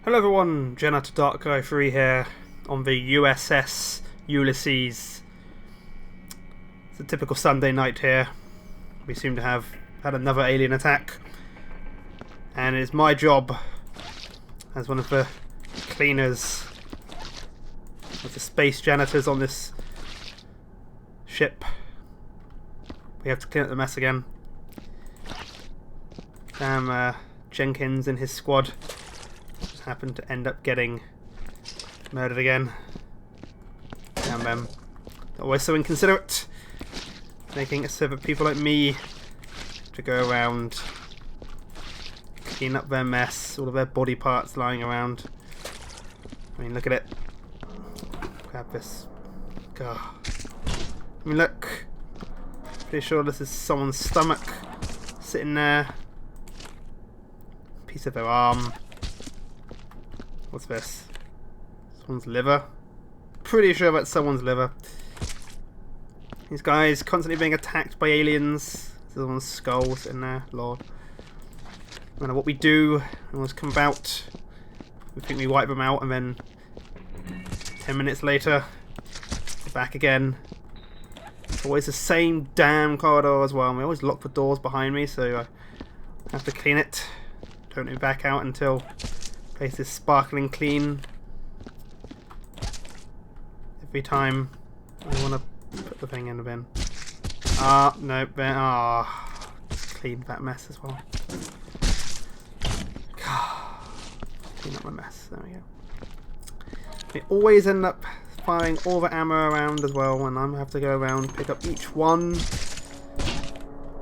Hello everyone, Janitor Dark Guy 3 here on the USS Ulysses. It's a typical Sunday night here. We seem to have had another alien attack, and it's my job as one of the cleaners of the space janitors on this ship. We have to clean up the mess again. Damn Jenkins and his squad just happened to end up getting murdered again. Damn them. They're always so inconsiderate, making it so that people like me to go around, clean up their mess, all of their body parts lying around. I mean, look at it. Grab this. God. I mean, look. Pretty sure this is someone's stomach sitting there. Piece of their arm. What's this? Someone's liver. Pretty sure that's someone's liver. These guys constantly being attacked by aliens. Someone's skull sitting there. Lord. No matter what we do, we always come about. We think we wipe them out, and then 10 minutes later, they're back again. It's always the same damn corridor as well. And we always lock the doors behind me, so I have to clean it. Don't let me back out until the place is sparkling clean. Every time I want to put the thing in the bin. Ah, no, bin. Ah, just clean that mess as well. Clean up my mess. There we go. We always end up firing all the ammo around as well, and I'm have to go around, pick up each one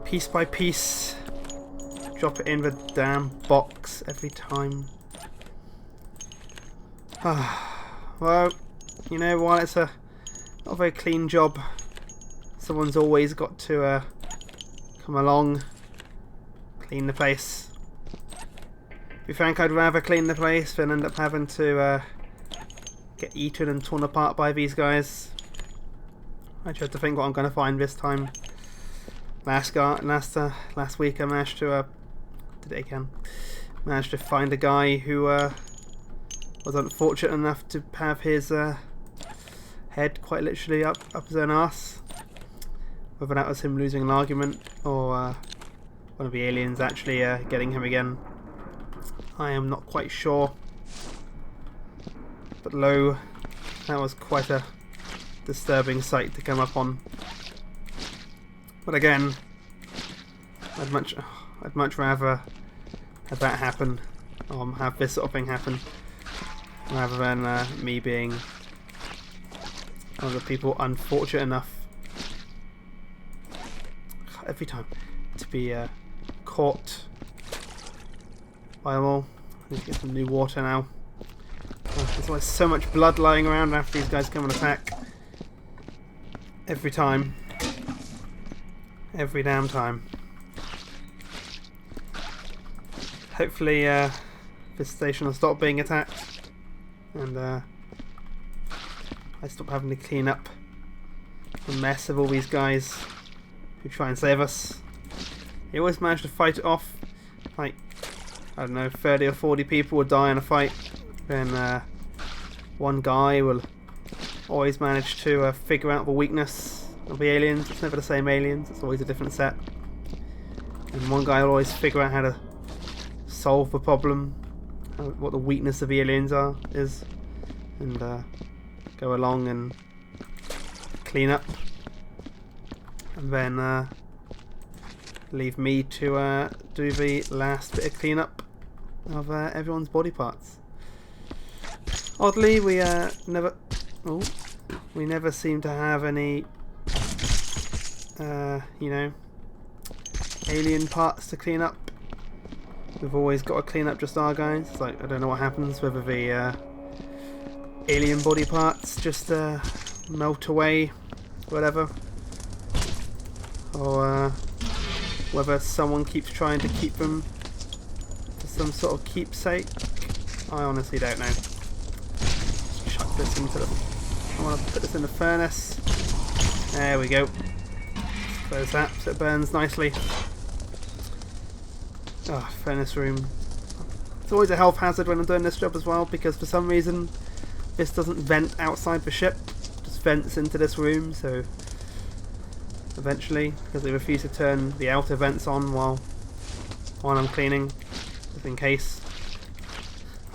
piece by piece, drop it in the damn box every time. Well, you know, while it's not a very clean job, someone's always got to come along, clean the place. If you think I'd rather clean the place than end up having to get eaten and torn apart by these guys. I tried to think what I'm going to find this time. Last week I managed to did it again. Managed to find a guy who was unfortunate enough to have his head quite literally up his own arse. Whether that was him losing an argument or one of the aliens actually getting him again, I am not quite sure. But lo, that was quite a disturbing sight to come up on. But again, I'd much rather have that happen, or have this sort of thing happen, rather than me being one of the people unfortunate enough every time to be caught by them all. I need to get some new water now. There's always so much blood lying around after these guys come and attack. Every time. Every damn time. Hopefully this station will stop being attacked, and I stop having to clean up the mess of all these guys who try and save us. They always manage to fight it off. Like, I don't know, 30 or 40 people will die in a fight. Then one guy will always manage to figure out the weakness of the aliens. It's never the same aliens, it's always a different set. And one guy will always figure out how to solve the problem, what the weakness of the aliens is, and go along and clean up. And then leave me to do the last bit of cleanup of everyone's body parts. Oddly, we never seem to have any, you know, alien parts to clean up. We've always got to clean up just our guys. It's like, I don't know what happens, whether the alien body parts just melt away, whatever, or whether someone keeps trying to keep them for some sort of keepsake. I honestly don't know. This into the, I want to put this in the furnace. There we go. Close that so it burns nicely. Oh, furnace room. It's always a health hazard when I'm doing this job as well, because for some reason this doesn't vent outside the ship, it just vents into this room, so eventually, because they refuse to turn the outer vents on while I'm cleaning, just in case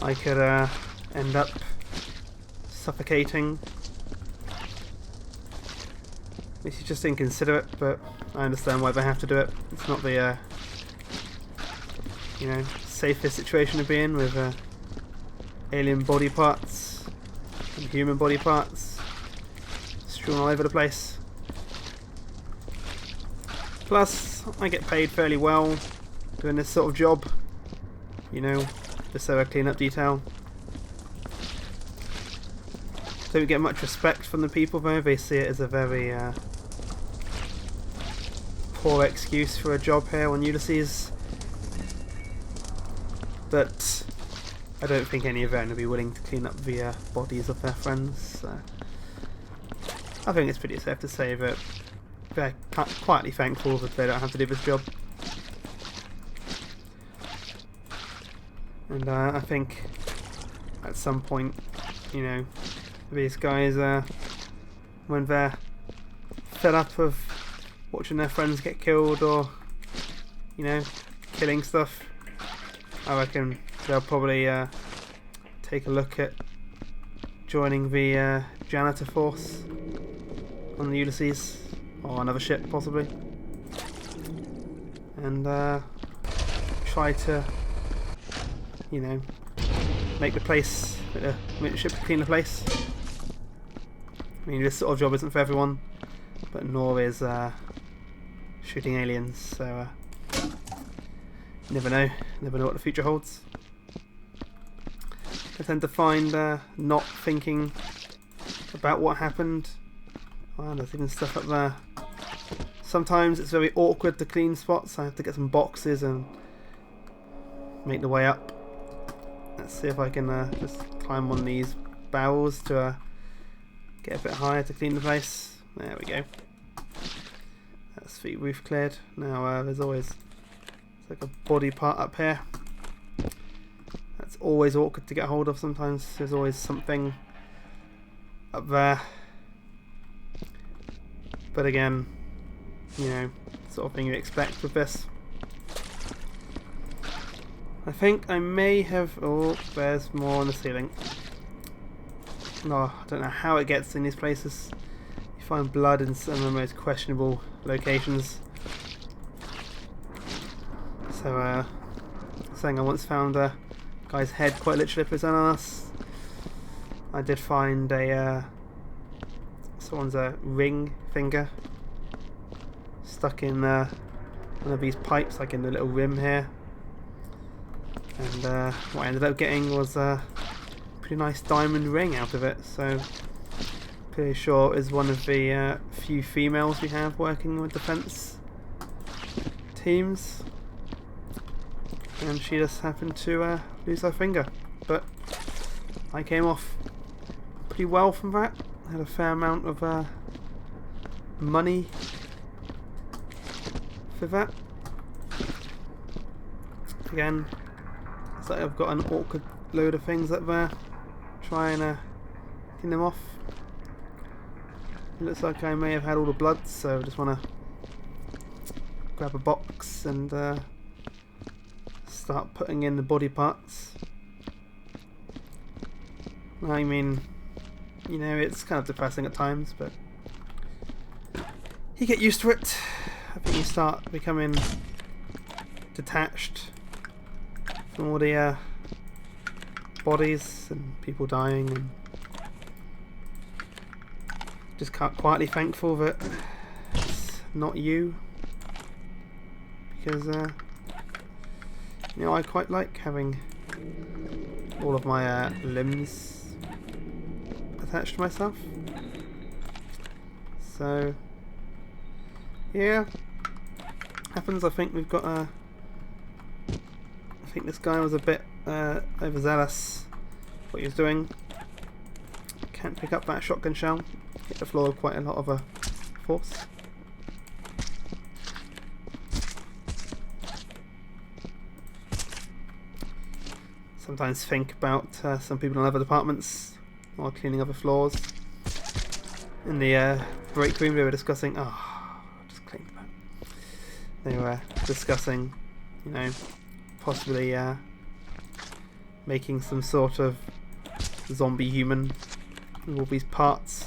I could end up suffocating. This is just inconsiderate, but I understand why they have to do it. It's not the you know, safest situation to be in, with alien body parts and human body parts strewn all over the place. Plus, I get paid fairly well doing this sort of job. You know, Viscera cleanup detail. Don't get much respect from the people though. They see it as a very poor excuse for a job here on Ulysses. But I don't think any of them will be willing to clean up the bodies of their friends. So I think it's pretty safe to say that they're quietly thankful that they don't have to do this job. And I think at some point, you know, these guys, when they're fed up of watching their friends get killed or, you know, killing stuff, I reckon they'll probably take a look at joining the Janitor force on the Ulysses, or another ship possibly, and try to, you know, make the place, make the ship clean the place. I mean, this sort of job isn't for everyone, but nor is shooting aliens, so never know what the future holds. I tend to find not thinking about what happened. Oh, there's even stuff up there. Sometimes it's very awkward to clean spots. I have to get some boxes and make the way up. Let's see if I can just climb on these barrels to get a bit higher to clean the place. There we go. That's the roof cleared. Now there's always like a body part up here. That's always awkward to get hold of sometimes. There's always something up there. But again, you know, sort of thing you expect with this. I think I may have... oh, there's more on the ceiling. No, I don't know how it gets in these places. You find blood in some of the most questionable locations. So, saying I once found a guy's head quite literally up his own arse. I did find a someone's ring finger stuck in one of these pipes, like in the little rim here. And what I ended up getting was a pretty nice diamond ring out of it. So, pretty sure it is one of the few females we have working with defense teams. And she just happened to lose her finger, but I came off pretty well from that. I had a fair amount of money for that. Again, it's like I've got an awkward load of things up there. Try and clean them off. It looks like I may have had all the blood, so I just want to grab a box and start putting in the body parts. I mean, you know, it's kind of depressing at times, but you get used to it. I think you start becoming detached from all the bodies and people dying, and just quietly thankful that it's not you, because you know, I quite like having all of my limbs attached to myself. So yeah, happens. I think we've got I think this guy was a bit overzealous what he was doing. Can't pick up that shotgun shell. Hit the floor with quite a lot of force. sometimes think about some people in other departments while cleaning other floors. In the break room, they were discussing. Oh, I just clicked that. They were discussing, you know, possibly making some sort of zombie human with all these parts.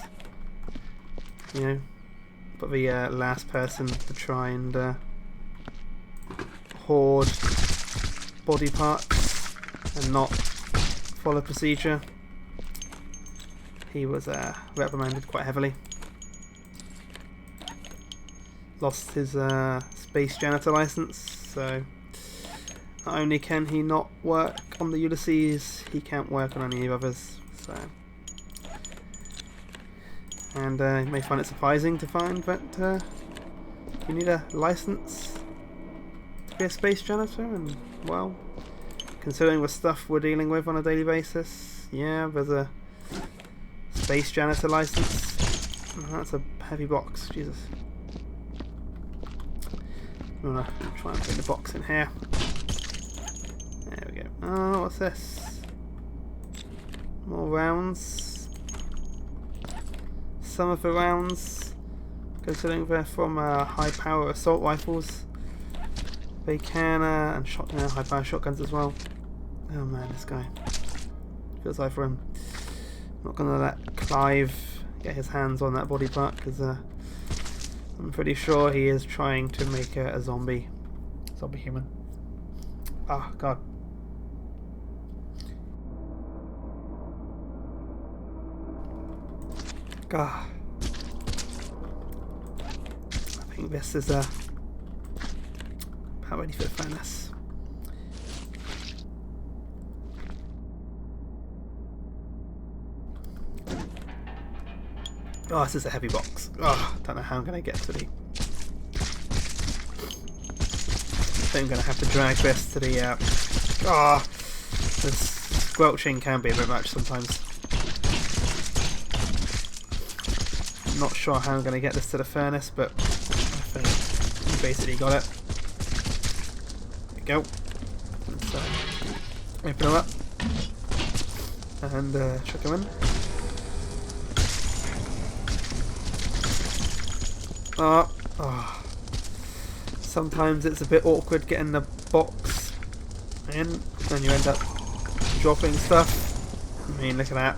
You know, but the last person to try and hoard body parts and not follow procedure, he was reprimanded quite heavily. Lost his space janitor license, so not only can he not work on the Ulysses, he can't work on any others. So, and you may find it surprising to find that you need a license to be a space janitor, and well, considering the stuff we're dealing with on a daily basis, yeah, there's a space janitor license. Oh, that's a heavy box, Jesus. I'm gonna try and put the box in here. There we go. Oh, what's this? More rounds. Some of the rounds, considering they're from high power assault rifles, they can, and high power shotguns as well. Oh man, this guy. Feels like for him. I'm not gonna let Clive get his hands on that body part, because I'm pretty sure he is trying to make a zombie human. Oh god. God. I think this is about ready for the furnace. Oh, this is a heavy box. Oh, don't know how I'm going to get to the... I think I'm going to have to drag this to the... Oh, the squelching can be a bit much sometimes. I'm not sure how I'm going to get this to the furnace, but I think we basically got it. There we go. Let's open them up and chuck them in. Oh. Sometimes it's a bit awkward getting the box in and you end up dropping stuff. I mean, look at that.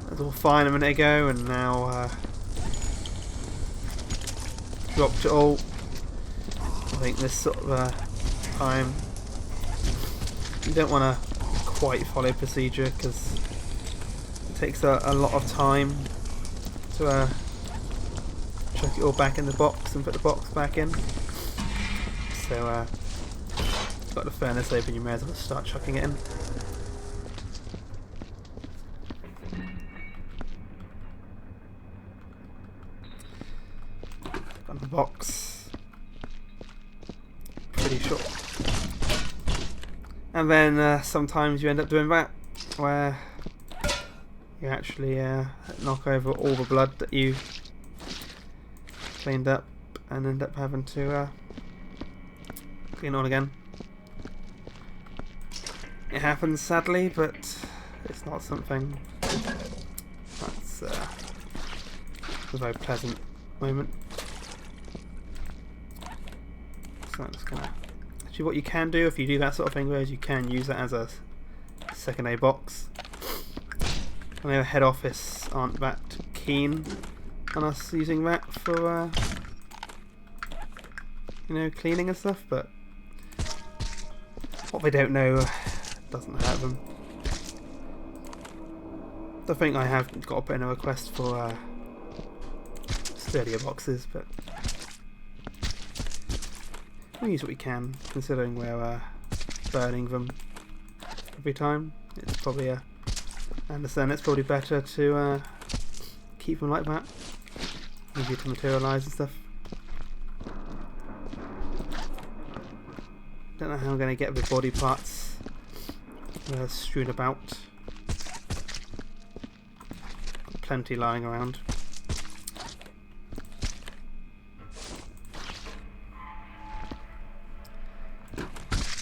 It was all fine a minute ago and now dropped it all. I think this sort of time you don't want to quite follow procedure because it takes a lot of time to chuck it all back in the box and put the box back in. So, got the furnace open, you may as well start chucking it in. Got the box. Pretty sure. And then sometimes you end up doing that, where you actually knock over all the blood that you cleaned up and end up having to clean all again. It happens sadly, but it's not something that's a very pleasant moment. So I'm just gonna... Actually, what you can do if you do that sort of thing is you can use that as a second aid box. I know head office aren't that keen on us using that for you know, cleaning and stuff, but what they don't know doesn't hurt them. I think I have got to put in a request for sturdier boxes, but we'll use what we can, considering we're burning them every time. It's probably I understand it's probably better to keep them like that. Easier to materialise and stuff. Don't know how I'm going to get the body parts strewn about. Plenty lying around.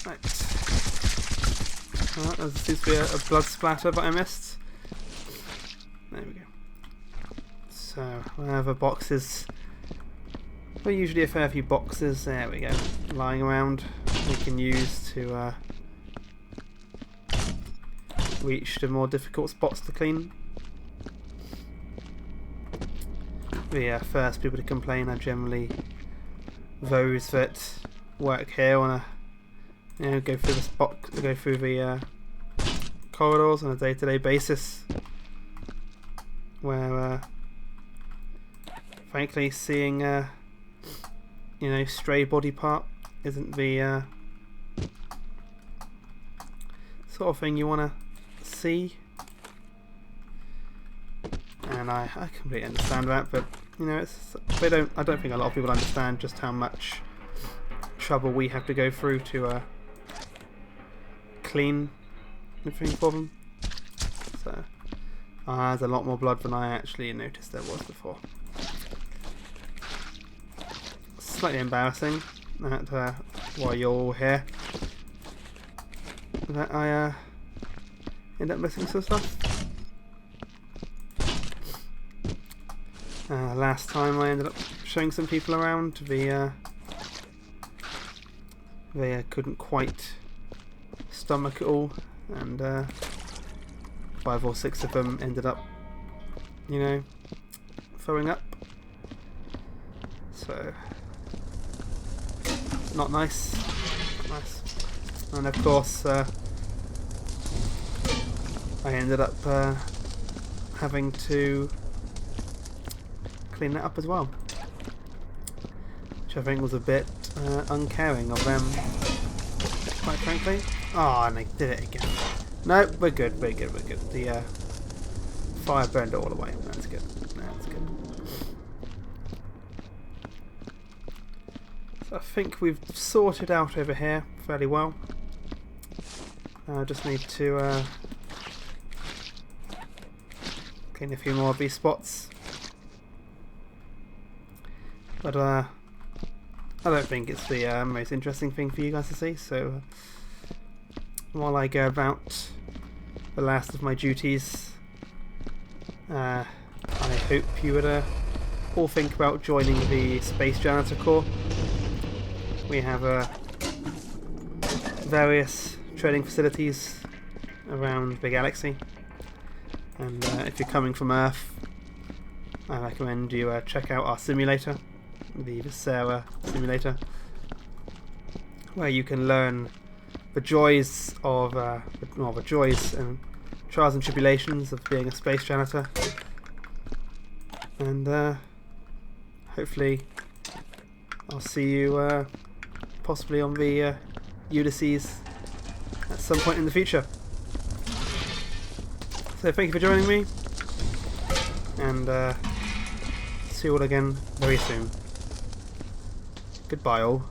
Right. Oh, there seems to be a blood splatter, but I missed. There we go. So, wherever boxes... Well, usually a fair few boxes, there we go, lying around, we can use to reach the more difficult spots to clean. The first people to complain are generally those that work here on a, go through the corridors on a day-to-day basis, where frankly seeing stray body part isn't the sort of thing you want to see, and I completely understand that, but I don't think a lot of people understand just how much trouble we have to go through to clean everything for them. So there's a lot more blood than I actually noticed there was before. Slightly embarrassing that while you're all here that I end up missing some stuff. Last time I ended up showing some people around, they couldn't quite stomach it all, and 5 or 6 of them ended up, throwing up. So, not nice. Not nice. And of course, I ended up having to clean that up as well, which I think was a bit uncaring of them, quite frankly. Oh, and they did it again. No, we're good. The fire burned it all away. That's good. So I think we've sorted out over here fairly well. I just need to clean a few more of these spots. But I don't think it's the most interesting thing for you guys to see, so while I go about the last of my duties, I hope you would all think about joining the Space Janitor Corps. We have various training facilities around the galaxy, and if you're coming from Earth, I recommend you check out our simulator, the Viscera simulator, where you can learn the joys of the joys and trials and tribulations of being a space janitor, and hopefully I'll see you possibly on the Ulysses at some point in the future. So thank you for joining me, and see you all again very soon. Goodbye all.